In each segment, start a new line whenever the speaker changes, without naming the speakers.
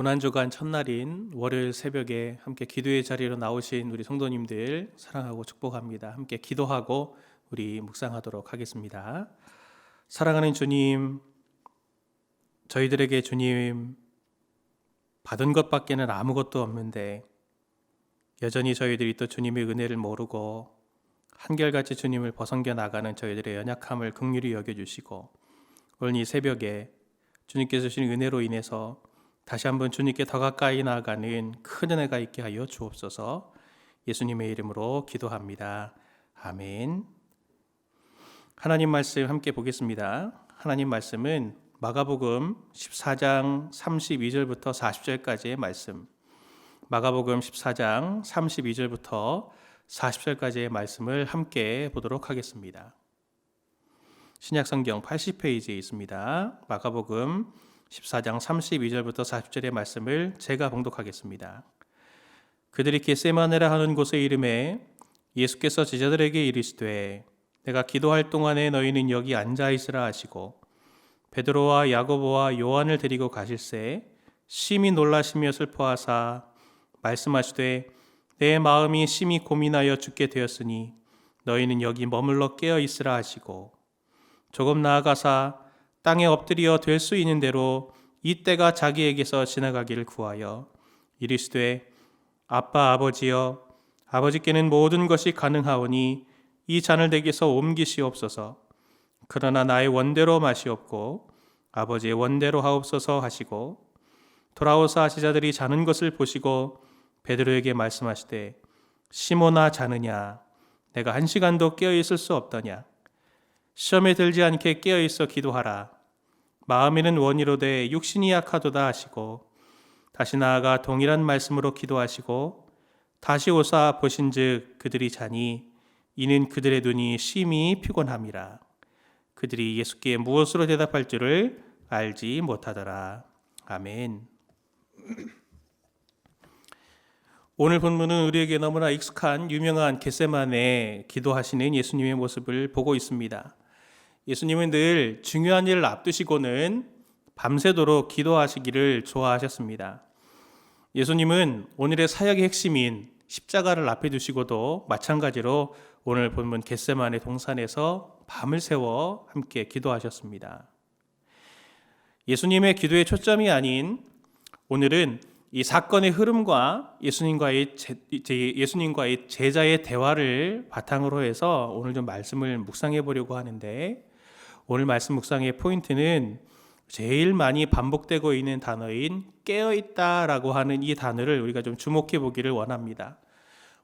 고난주간 첫날인 월요일 새벽에 함께 기도의 자리로 나오신 우리 성도님들 사랑하고 축복합니다. 함께 기도하고 우리 묵상하도록 하겠습니다. 사랑하는 주님, 저희들에게 주님 받은 것밖에는 아무것도 없는데 여전히 저희들이 또 주님의 은혜를 모르고 한결같이 주님을 벗어겨 나가는 저희들의 연약함을 긍휼히 여겨주시고 오늘 이 새벽에 주님께서 주신 은혜로 인해서 다시 한번 주님께 더 가까이 나아가는 큰 은혜가 있게 하여 주옵소서. 예수님의 이름으로 기도합니다. 아멘. 하나님 말씀 함께 보겠습니다. 하나님 말씀은 마가복음 14장 32절부터 40절까지의 말씀, 마가복음 14장 32절부터 40절까지의 말씀을 함께 보도록 하겠습니다. 신약성경 80페이지에 있습니다. 마가복음 14장 32절부터 40절의 말씀을 제가 봉독하겠습니다. 그들이 겟세마네라 하는 곳의 이름에 예수께서 제자들에게 이르시되 내가 기도할 동안에 너희는 여기 앉아 있으라 하시고 베드로와 야고보와 요한을 데리고 가실새 심히 놀라시며 슬퍼하사 말씀하시되 내 마음이 심히 고민하여 죽게 되었으니 너희는 여기 머물러 깨어 있으라 하시고 조금 나아가사 땅에 엎드려 될 수 있는 대로 이 때가 자기에게서 지나가기를 구하여 이르시되 아빠 아버지여 아버지께는 모든 것이 가능하오니 이 잔을 내게서 옮기시옵소서. 그러나 나의 원대로 마시옵고 아버지의 원대로 하옵소서 하시고 돌아오사 제자들이 자는 것을 보시고 베드로에게 말씀하시되 시몬아 자느냐 내가 1시간도 깨어 있을 수 없더냐. 시험에 들지 않게 깨어 있어 기도하라. 마음에는 원이로되 육신이 약하도다 하시고 다시 나아가 동일한 말씀으로 기도하시고 다시 오사 보신즉 그들이 자니 이는 그들의 눈이 심히 피곤함이라. 그들이 예수께 무엇으로 대답할 줄을 알지 못하더라. 아멘. 오늘 본문은 우리에게 너무나 익숙한 유명한 겟세마네 기도하시는 예수님의 모습을 보고 있습니다. 예수님은 늘 중요한 일을 앞두시고는 밤새도록 기도하시기를 좋아하셨습니다. 예수님은 오늘의 사역의 핵심인 십자가를 앞에 두시고도 마찬가지로 오늘 본문 겟세마네 동산에서 밤을 새워 함께 기도하셨습니다. 예수님의 기도의 초점이 아닌 오늘은 이 사건의 흐름과 예수님과의 제자의 대화를 바탕으로 해서 오늘 좀 말씀을 묵상해 보려고 하는데 오늘 말씀 묵상의 포인트는 제일 많이 반복되고 있는 단어인 깨어있다라고 하는 이 단어를 우리가 좀 주목해 보기를 원합니다.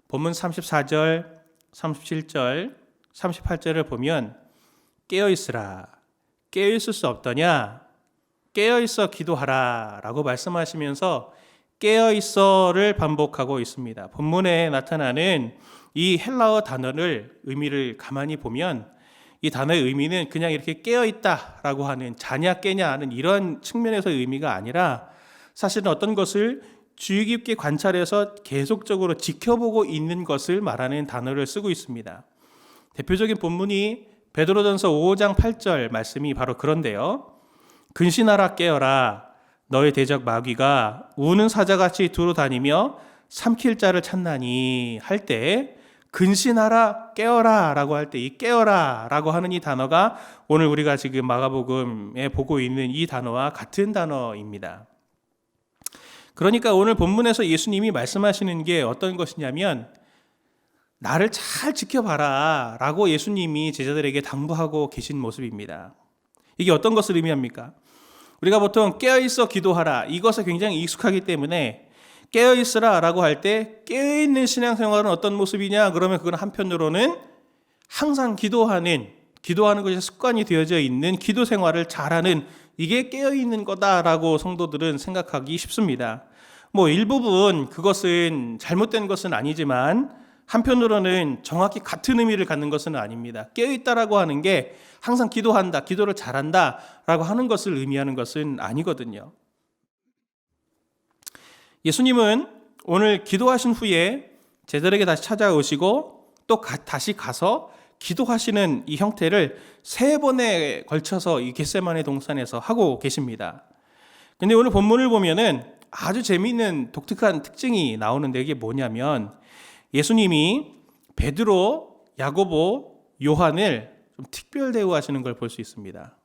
본문 34절, 37절, 38절을 보면 깨어있으라, 깨어있을 수 없더냐, 깨어있어 기도하라 라고 말씀하시면서 깨어있어를 반복하고 있습니다. 본문에 나타나는 이 헬라어 단어를 의미를 가만히 보면 이 단어의 의미는 그냥 이렇게 깨어있다라고 하는 자냐 깨냐 하는 이런 측면에서의 의미가 아니라 사실은 어떤 것을 주의 깊게 관찰해서 계속적으로 지켜보고 있는 것을 말하는 단어를 쓰고 있습니다. 대표적인 본문이 베드로전서 5장 8절 말씀이 바로 그런데요. 근신하라 깨어라 너의 대적 마귀가 우는 사자같이 두루 다니며 삼킬 자를 찾나니 할 때 근신하라 깨어라 라고 할 때 이 깨어라 라고 하는 이 단어가 오늘 우리가 지금 마가복음에 보고 있는 이 단어와 같은 단어입니다. 그러니까 오늘 본문에서 예수님이 말씀하시는 게 어떤 것이냐면 나를 잘 지켜봐라 라고 예수님이 제자들에게 당부하고 계신 모습입니다. 이게 어떤 것을 의미합니까? 우리가 보통 깨어있어 기도하라 이것에 굉장히 익숙하기 때문에 깨어있으라 라고 할 때 깨어있는 신앙생활은 어떤 모습이냐 그러면 그건 한편으로는 항상 기도하는 것이 습관이 되어져 있는 기도 생활을 잘하는 이게 깨어있는 거다라고 성도들은 생각하기 쉽습니다. 일부분 그것은 잘못된 것은 아니지만 한편으로는 정확히 같은 의미를 갖는 것은 아닙니다. 깨어있다라고 하는 게 항상 기도한다, 기도를 잘한다 라고 하는 것을 의미하는 것은 아니거든요. 예수님은 오늘 기도하신 후에 제자들에게 다시 찾아오시고 또 다시 가서 기도하시는 이 형태를 3번에 걸쳐서 이 겟세마네 동산에서 하고 계십니다. 근데 오늘 본문을 보면은 아주 재미있는 독특한 특징이 나오는데 이게 뭐냐면 예수님이 베드로, 야고보, 요한을 좀 특별 대우하시는 걸 볼 수 있습니다.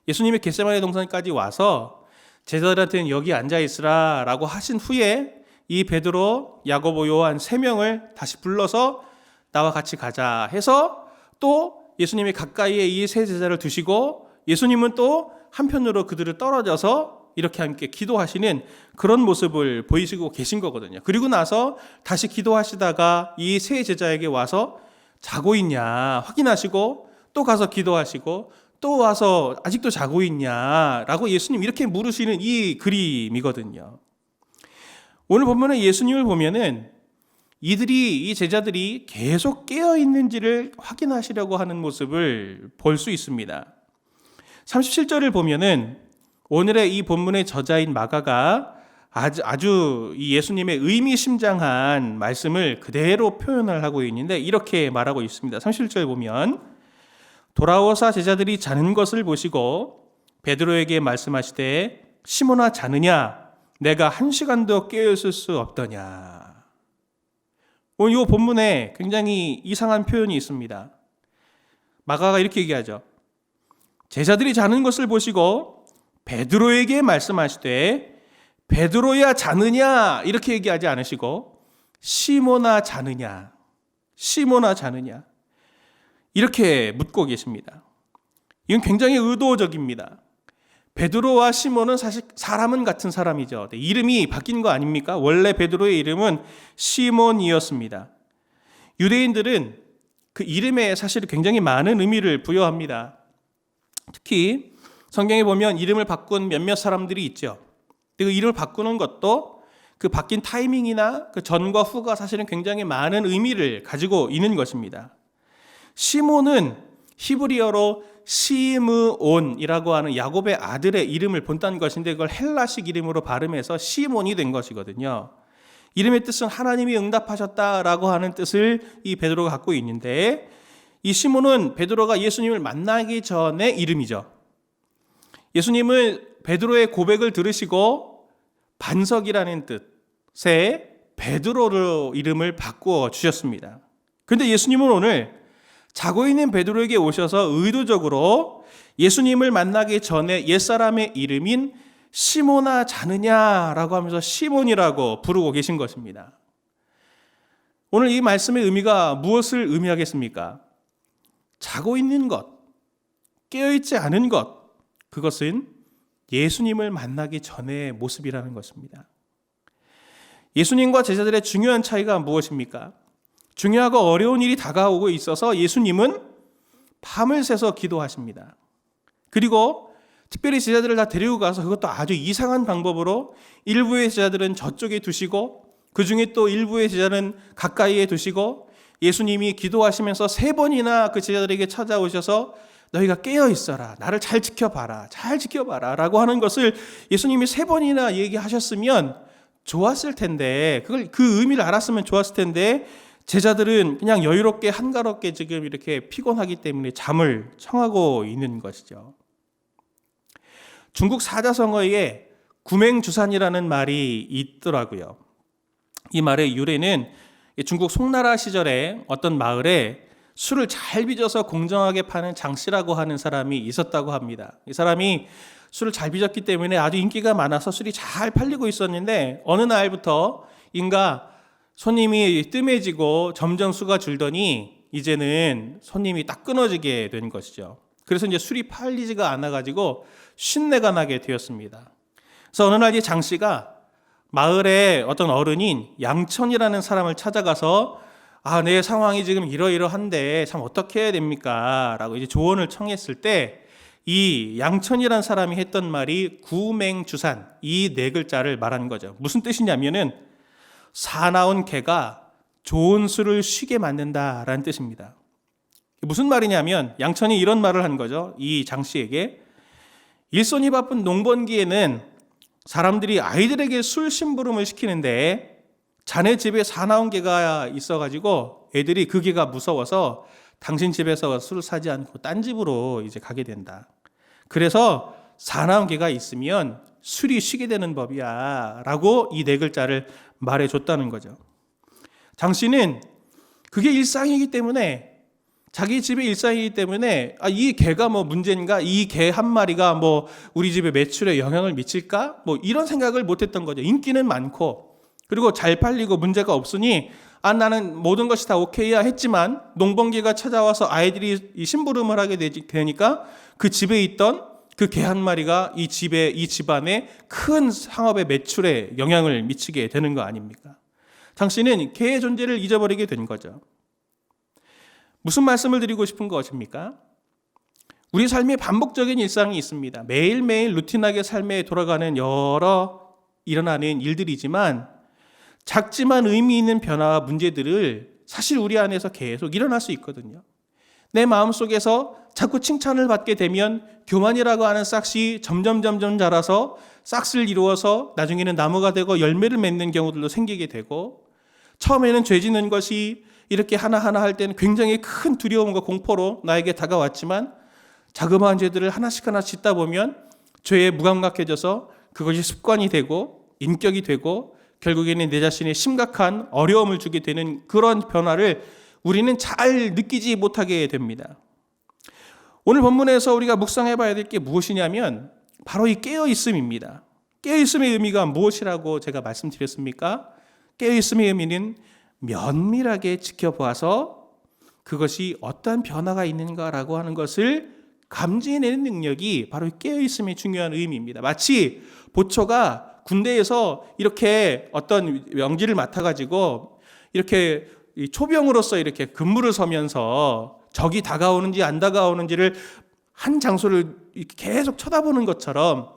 예수님이 겟세마네 동산까지 와서 제자들한테는 여기 앉아 있으라 라고 하신 후에 이 베드로, 야고보, 요한 3명을 다시 불러서 나와 같이 가자 해서 또 예수님이 가까이에 이 세 제자를 두시고 예수님은 또 한편으로 그들을 떨어져서 이렇게 함께 기도하시는 그런 모습을 보이시고 계신 거거든요. 그리고 나서 다시 기도하시다가 이 세 제자에게 와서 자고 있냐 확인하시고 또 가서 기도하시고 또 와서 아직도 자고 있냐라고 예수님 이렇게 물으시는 이 그림이거든요. 오늘 보면은 예수님을 보면은 이 제자들이 계속 깨어 있는지를 확인하시려고 하는 모습을 볼 수 있습니다. 37절을 보면은 오늘의 이 본문의 저자인 마가가 아주 이 예수님의 의미심장한 말씀을 그대로 표현을 하고 있는데 이렇게 말하고 있습니다. 37절 보면 돌아오사 제자들이 자는 것을 보시고 베드로에게 말씀하시되 시몬아 자느냐 내가 1시간도 깨어있을 수 없더냐. 오늘 이 본문에 굉장히 이상한 표현이 있습니다. 마가가 이렇게 얘기하죠. 제자들이 자는 것을 보시고 베드로에게 말씀하시되 베드로야 자느냐 이렇게 얘기하지 않으시고 시몬아 자느냐 시몬아 자느냐 이렇게 묻고 계십니다. 이건 굉장히 의도적입니다. 베드로와 시몬은 사실 사람은 같은 사람이죠. 이름이 바뀐 거 아닙니까? 원래 베드로의 이름은 시몬이었습니다. 유대인들은 그 이름에 사실 굉장히 많은 의미를 부여합니다. 특히 성경에 보면 이름을 바꾼 몇몇 사람들이 있죠. 그 이름을 바꾸는 것도 그 바뀐 타이밍이나 그 전과 후가 사실은 굉장히 많은 의미를 가지고 있는 것입니다. 시몬은 히브리어로 시므온이라고 하는 야곱의 아들의 이름을 본딴 것인데 그걸 헬라식 이름으로 발음해서 시몬이 된 것이거든요. 이름의 뜻은 하나님이 응답하셨다라고 하는 뜻을 이 베드로가 갖고 있는데 이 시몬은 베드로가 예수님을 만나기 전의 이름이죠. 예수님을 베드로의 고백을 들으시고 반석이라는 뜻의 베드로로 이름을 바꾸어 주셨습니다. 그런데 예수님은 오늘 자고 있는 베드로에게 오셔서 의도적으로 예수님을 만나기 전에 옛사람의 이름인 시몬아 자느냐라고 하면서 시몬이라고 부르고 계신 것입니다. 오늘 이 말씀의 의미가 무엇을 의미하겠습니까? 자고 있는 것, 깨어있지 않은 것, 그것은 예수님을 만나기 전의 모습이라는 것입니다. 예수님과 제자들의 중요한 차이가 무엇입니까? 중요하고 어려운 일이 다가오고 있어서 예수님은 밤을 새서 기도하십니다. 그리고 특별히 제자들을 다 데리고 가서 그것도 아주 이상한 방법으로 일부의 제자들은 저쪽에 두시고 그 중에 또 일부의 제자는 가까이에 두시고 예수님이 기도하시면서 3번이나 그 제자들에게 찾아오셔서 너희가 깨어 있어라. 나를 잘 지켜봐라. 잘 지켜봐라. 라고 하는 것을 예수님이 3번이나 얘기하셨으면 좋았을 텐데 그 의미를 알았으면 좋았을 텐데 제자들은 그냥 여유롭게 한가롭게 지금 이렇게 피곤하기 때문에 잠을 청하고 있는 것이죠. 중국 사자성어에 구맹주산이라는 말이 있더라고요. 이 말의 유래는 중국 송나라 시절에 어떤 마을에 술을 잘 빚어서 공정하게 파는 장씨라고 하는 사람이 있었다고 합니다. 이 사람이 술을 잘 빚었기 때문에 아주 인기가 많아서 술이 잘 팔리고 있었는데 어느 날부터 손님이 뜸해지고 점점 수가 줄더니 이제는 손님이 딱 끊어지게 된 것이죠. 그래서 이제 술이 팔리지가 않아가지고 쉰내가 나게 되었습니다. 그래서 어느 날 이 장 씨가 마을에 어떤 어른인 양천이라는 사람을 찾아가서 내 상황이 지금 이러이러한데 참 어떻게 해야 됩니까? 라고 이제 조언을 청했을 때 이 양천이라는 사람이 했던 말이 구맹주산 이 4글자를 말한 거죠. 무슨 뜻이냐면은 사나운 개가 좋은 술을 쉬게 만든다라는 뜻입니다. 무슨 말이냐면 양천이 이런 말을 한 거죠. 이 장 씨에게 일손이 바쁜 농번기에는 사람들이 아이들에게 술 심부름을 시키는데 자네 집에 사나운 개가 있어가지고 애들이 그 개가 무서워서 당신 집에서 술을 사지 않고 딴 집으로 이제 가게 된다. 그래서 사나운 개가 있으면 술이 쉬게 되는 법이야 라고 이 네 글자를 말해줬다는 거죠. 장씨는 그게 일상이기 때문에, 자기 집의 일상이기 때문에 이 개가 뭐 문제인가, 이 개 한 마리가 뭐 우리 집의 매출에 영향을 미칠까, 뭐 이런 생각을 못했던 거죠. 인기는 많고 그리고 잘 팔리고 문제가 없으니 나는 모든 것이 다 오케이야 했지만, 농번기가 찾아와서 아이들이 심부름을 하게 되니까 그 집에 있던 그 개 한 마리가 이 집안에 큰 상업의 매출에 영향을 미치게 되는 거 아닙니까? 당신은 개의 존재를 잊어버리게 된 거죠. 무슨 말씀을 드리고 싶은 것입니까? 우리 삶에 반복적인 일상이 있습니다. 매일매일 루틴하게 삶에 돌아가는 여러 일어나는 일들이지만, 작지만 의미 있는 변화와 문제들을 사실 우리 안에서 계속 일어날 수 있거든요. 내 마음속에서 자꾸 칭찬을 받게 되면 교만이라고 하는 싹이 점점 자라서 싹을 이루어서 나중에는 나무가 되고 열매를 맺는 경우들도 생기게 되고, 처음에는 죄 짓는 것이 이렇게 하나하나 할 때는 굉장히 큰 두려움과 공포로 나에게 다가왔지만, 자그마한 죄들을 하나씩 짓다 보면 죄에 무감각해져서 그것이 습관이 되고 인격이 되고 결국에는 내 자신에 심각한 어려움을 주게 되는 그런 변화를 우리는 잘 느끼지 못하게 됩니다. 오늘 본문에서 우리가 묵상해 봐야 될 게 무엇이냐면 바로 이 깨어있음입니다. 깨어있음의 의미가 무엇이라고 제가 말씀드렸습니까? 깨어있음의 의미는 면밀하게 지켜보아서 그것이 어떤 변화가 있는가라고 하는 것을 감지해내는 능력이 바로 깨어있음의 중요한 의미입니다. 마치 보초가 군대에서 이렇게 어떤 명기를 맡아가지고 이렇게 초병으로서 이렇게 근무를 서면서 적이 다가오는지 안 다가오는지를 한 장소를 계속 쳐다보는 것처럼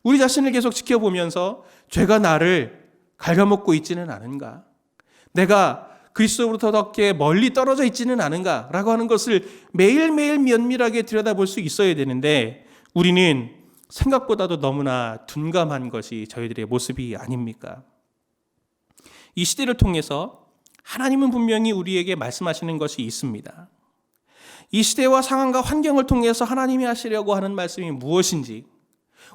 우리 자신을 계속 지켜보면서 죄가 나를 갉아먹고 있지는 않은가, 내가 그리스도로부터 더 멀리 떨어져 있지는 않은가라고 하는 것을 매일매일 면밀하게 들여다볼 수 있어야 되는데, 우리는 생각보다도 너무나 둔감한 것이 저희들의 모습이 아닙니까? 이 시대를 통해서 하나님은 분명히 우리에게 말씀하시는 것이 있습니다. 이 시대와 상황과 환경을 통해서 하나님이 하시려고 하는 말씀이 무엇인지,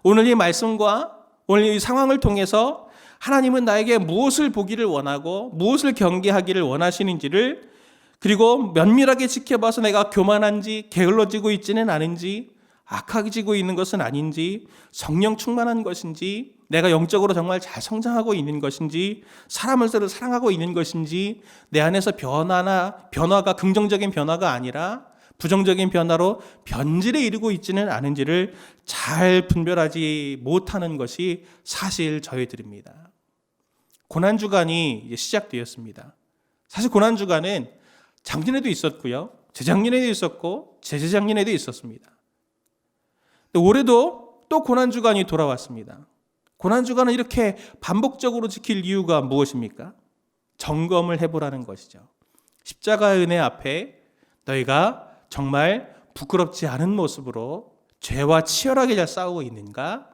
오늘 이 말씀과 오늘 이 상황을 통해서 하나님은 나에게 무엇을 보기를 원하고 무엇을 경계하기를 원하시는지를, 그리고 면밀하게 지켜봐서 내가 교만한지 게을러지고 있지는 않은지, 악해지고 있는 것은 아닌지, 성령 충만한 것인지, 내가 영적으로 정말 잘 성장하고 있는 것인지, 사람을 서로 사랑하고 있는 것인지, 내 안에서 변화가 긍정적인 변화가 아니라 부정적인 변화로 변질에 이르고 있지는 않은지를 잘 분별하지 못하는 것이 사실 저희들입니다. 고난주간이 이제 시작되었습니다. 사실 고난주간은 작년에도 있었고요, 재작년에도 있었고 재재작년에도 있었습니다. 올해도 또 고난주간이 돌아왔습니다. 고난주간은 이렇게 반복적으로 지킬 이유가 무엇입니까? 점검을 해보라는 것이죠. 십자가의 은혜 앞에 너희가 정말 부끄럽지 않은 모습으로 죄와 치열하게 잘 싸우고 있는가?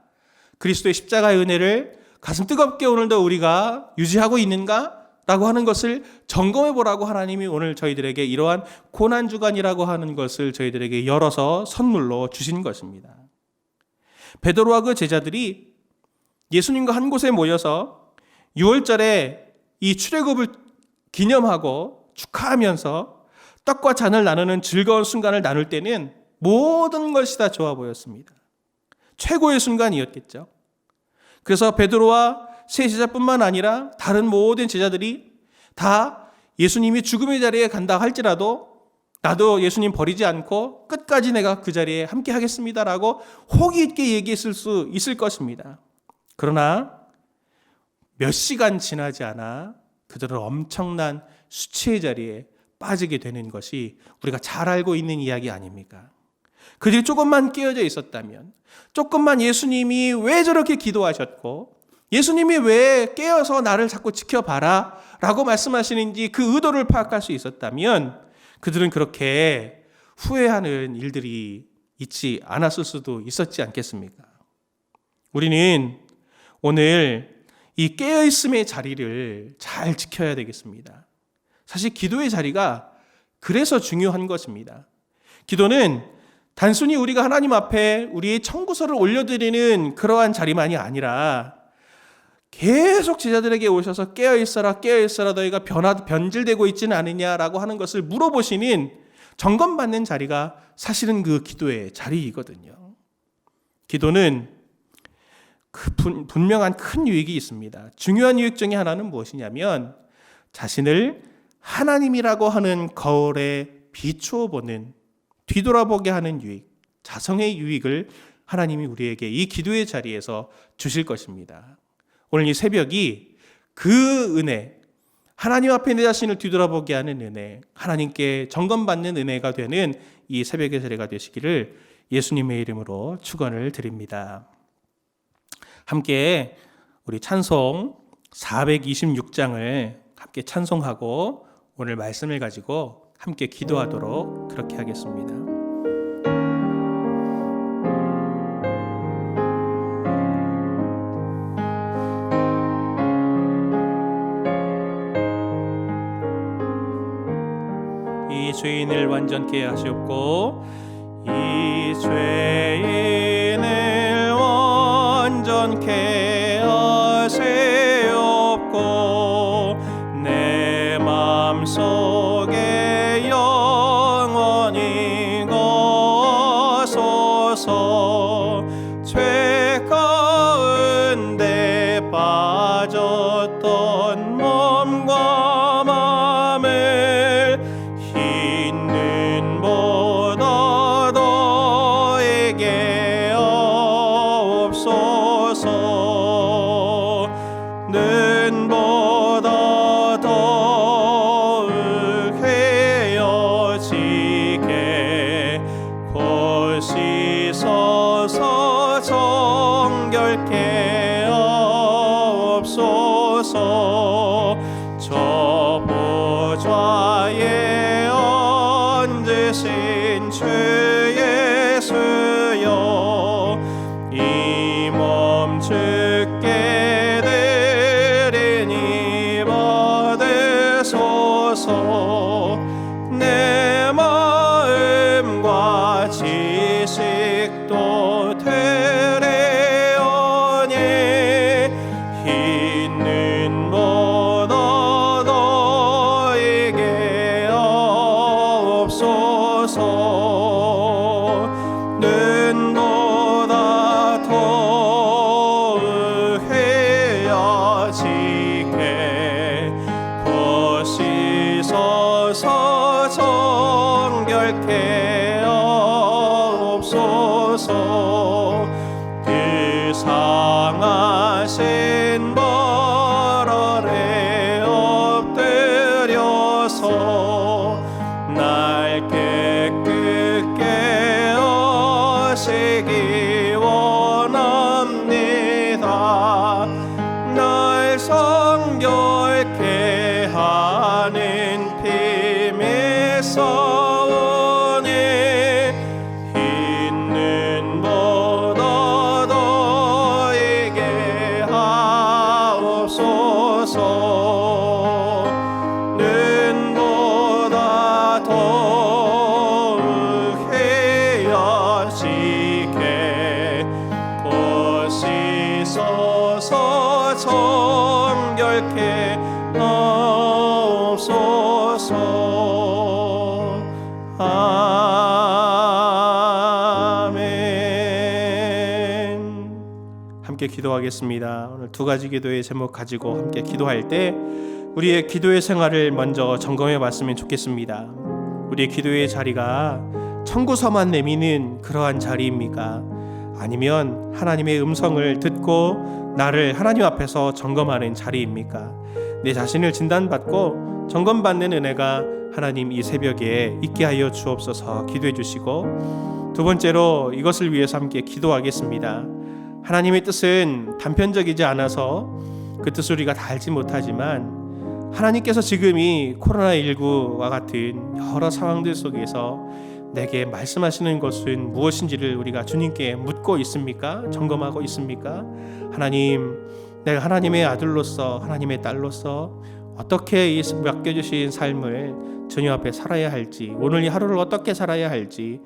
그리스도의 십자가의 은혜를 가슴 뜨겁게 오늘도 우리가 유지하고 있는가? 라고 하는 것을 점검해 보라고 하나님이 오늘 저희들에게 이러한 고난주간이라고 하는 것을 저희들에게 열어서 선물로 주신 것입니다. 베드로와 그 제자들이 예수님과 한 곳에 모여서 6월절에 이 출애굽을 기념하고 축하하면서 떡과 잔을 나누는 즐거운 순간을 나눌 때는 모든 것이 다 좋아 보였습니다. 최고의 순간이었겠죠. 그래서 베드로와 세 제자뿐만 아니라 다른 모든 제자들이 다 예수님이 죽음의 자리에 간다 할지라도 나도 예수님 버리지 않고 끝까지 내가 그 자리에 함께 하겠습니다라고 호기 있게 얘기했을 수 있을 것입니다. 그러나 몇 시간 지나지 않아 그들은 엄청난 수치의 자리에 빠지게 되는 것이 우리가 잘 알고 있는 이야기 아닙니까? 그들이 조금만 깨어져 있었다면, 조금만 예수님이 왜 저렇게 기도하셨고 예수님이 왜 깨어서 나를 자꾸 지켜봐라 라고 말씀하시는지 그 의도를 파악할 수 있었다면 그들은 그렇게 후회하는 일들이 있지 않았을 수도 있었지 않겠습니까? 우리는 오늘 이 깨어있음의 자리를 잘 지켜야 되겠습니다. 사실 기도의 자리가 그래서 중요한 것입니다. 기도는 단순히 우리가 하나님 앞에 우리의 청구서를 올려드리는 그러한 자리만이 아니라 계속 제자들에게 오셔서 깨어있어라 깨어있어라 너희가 변질되고 있지는 않느냐라고 하는 것을 물어보시는 점검받는 자리가 사실은 그 기도의 자리이거든요. 기도는 분명한 큰 유익이 있습니다. 중요한 유익 중에 하나는 무엇이냐면 자신을 하나님이라고 하는 거울에 비추어 보는, 뒤돌아보게 하는 유익, 자성의 유익을 하나님이 우리에게 이 기도의 자리에서 주실 것입니다. 오늘 이 새벽이 그 은혜, 하나님 앞에 내 자신을 뒤돌아보게 하는 은혜, 하나님께 점검받는 은혜가 되는 이 새벽의 자리가 되시기를 예수님의 이름으로 축원을 드립니다. 함께 우리 찬송 426장을 함께 찬송하고 오늘 말씀을 가지고 함께 기도하도록 그렇게 하겠습니다. 이 죄인을 완전케 하시옵고 이 죄인을 완전케 하시옵고 내 맘속에 영원히 거하소서. 죄 가운데 빠졌던 몸과 맘을 흰 눈보다 너에게 없소서. 눈보다 더욱 헤어지게 곧 씻어서 정결케 없소서. 저 보좌에 앉으신 주 예수여 이 몸 주께 드리니 받으소서. 내 마음과 지식도 되레오니 흰 눈보다 너에게 없소서. 눈보다 더욱 헤어지게 곧 씻어서 정결케 없소서. 그 상하신 발 아래 엎드려서 날 깨끗게 하시기 원합니다. 날 성결케 하는 힘이 싸우니 흰 눈보다 너에게 하옵소서. 눈보다 더욱 헤어지게 곧 씻어서 정결케 없소서. 아멘. 함께 기도하겠습니다. 오늘 두 가지 기도의 제목 가지고 함께 기도할 때 우리의 기도의 생활을 먼저 점검해 봤으면 좋겠습니다. 우리의 기도의 자리가 청구서만 내미는 그러한 자리입니까? 아니면 하나님의 음성을 듣고 나를 하나님 앞에서 점검하는 자리입니까? 내 자신을 진단받고 점검받는 은혜가 하나님 이 새벽에 있게 하여 주옵소서. 기도해 주시고, 두 번째로 이것을 위해서 함께 기도하겠습니다. 하나님의 뜻은 단편적이지 않아서 그 뜻을 우리가 다 알지 못하지만 하나님께서 지금 이 코로나19와 같은 여러 상황들 속에서 내게 말씀하시는 것은 무엇인지를 우리가 주님께 묻고 있습니까? 점검하고 있습니까? 하나님, 내가 하나님의 아들로서 하나님의 딸로서 어떻게 이 맡겨주신 삶을 주님 앞에 살아야 할지, 오늘 이 하루를 어떻게 살아야 할지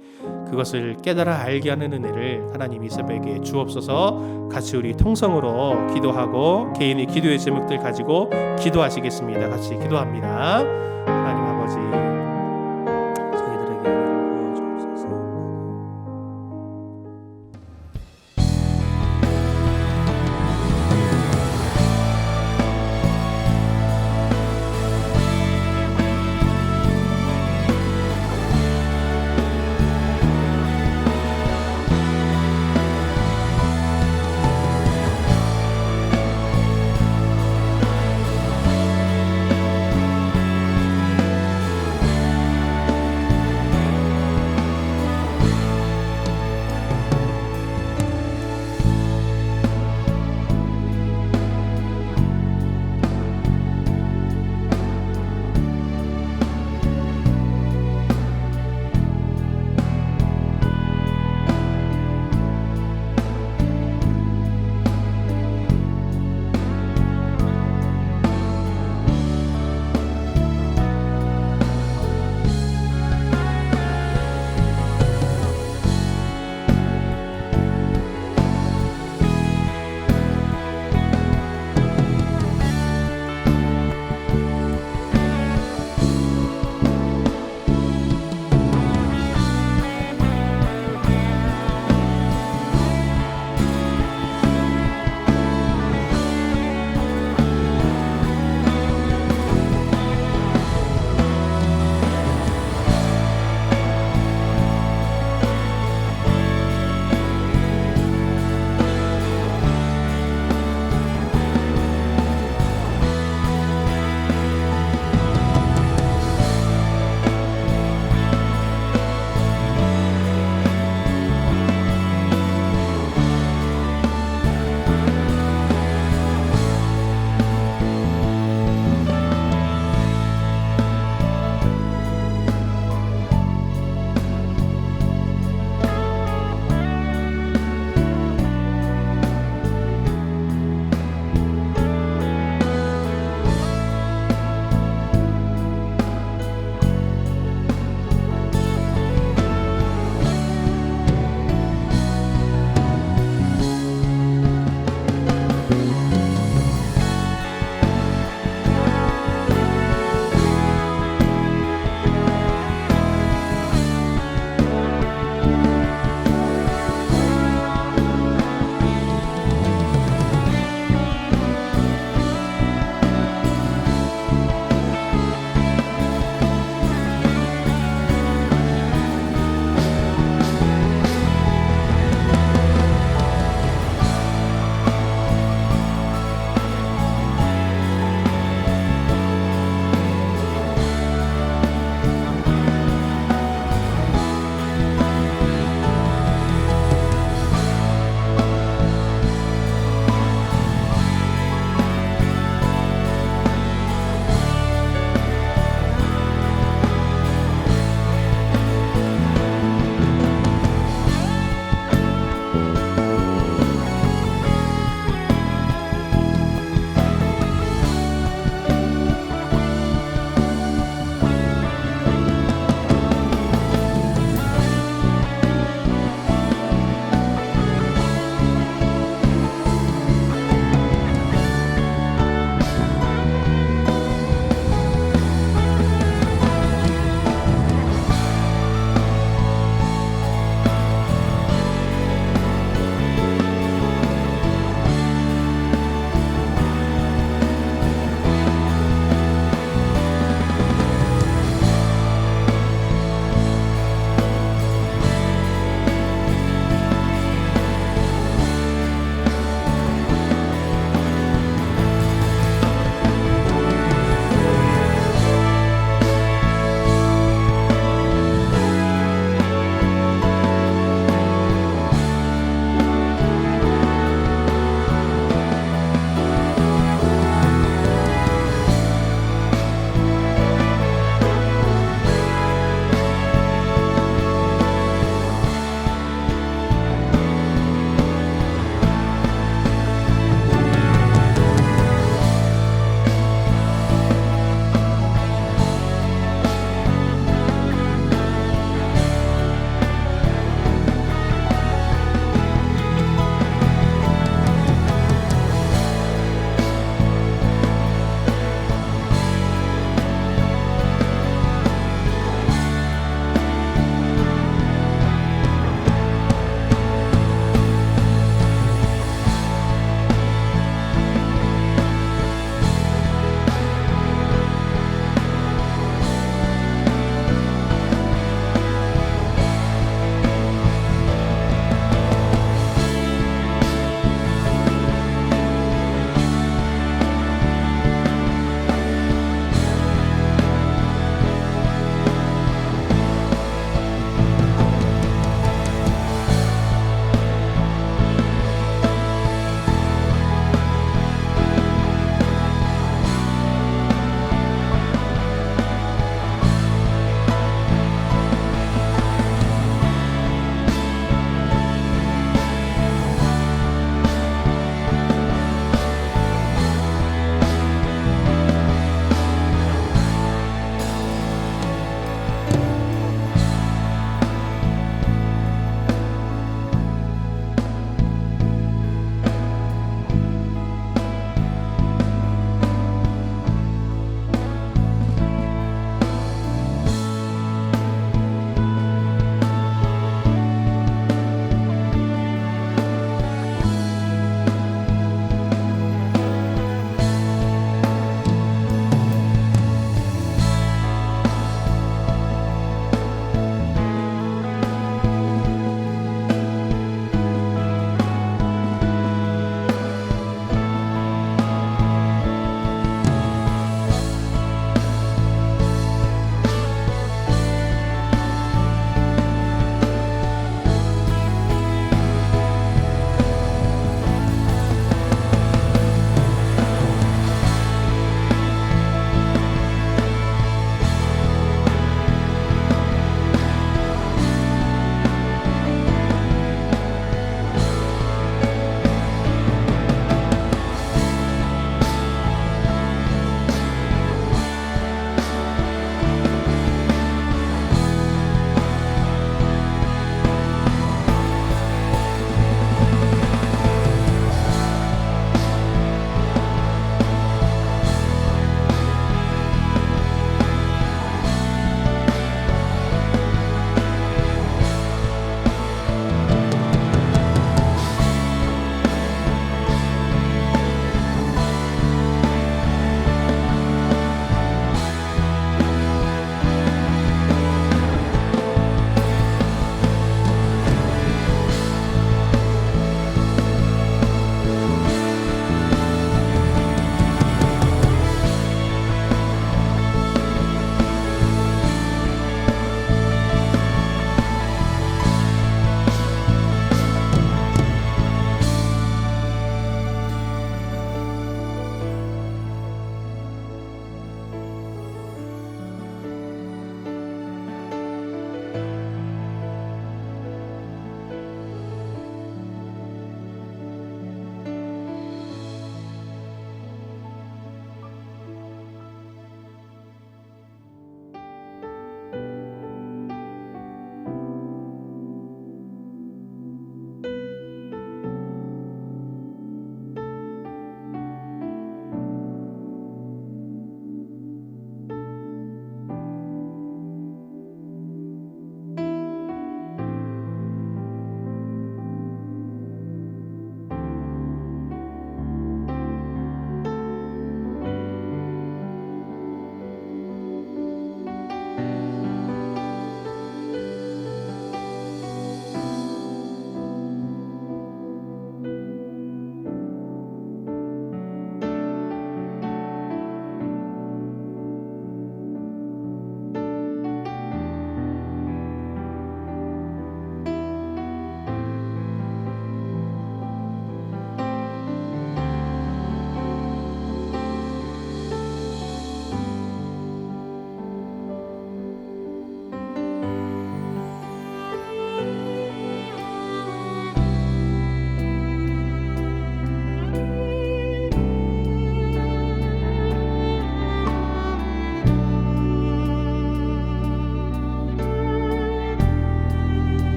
그것을 깨달아 알게 하는 은혜를 하나님 이 새벽에 주옵소서. 같이 우리 통성으로 기도하고 개인의 기도의 제목들 가지고 기도하시겠습니다. 같이 기도합니다. 하나님 아버지,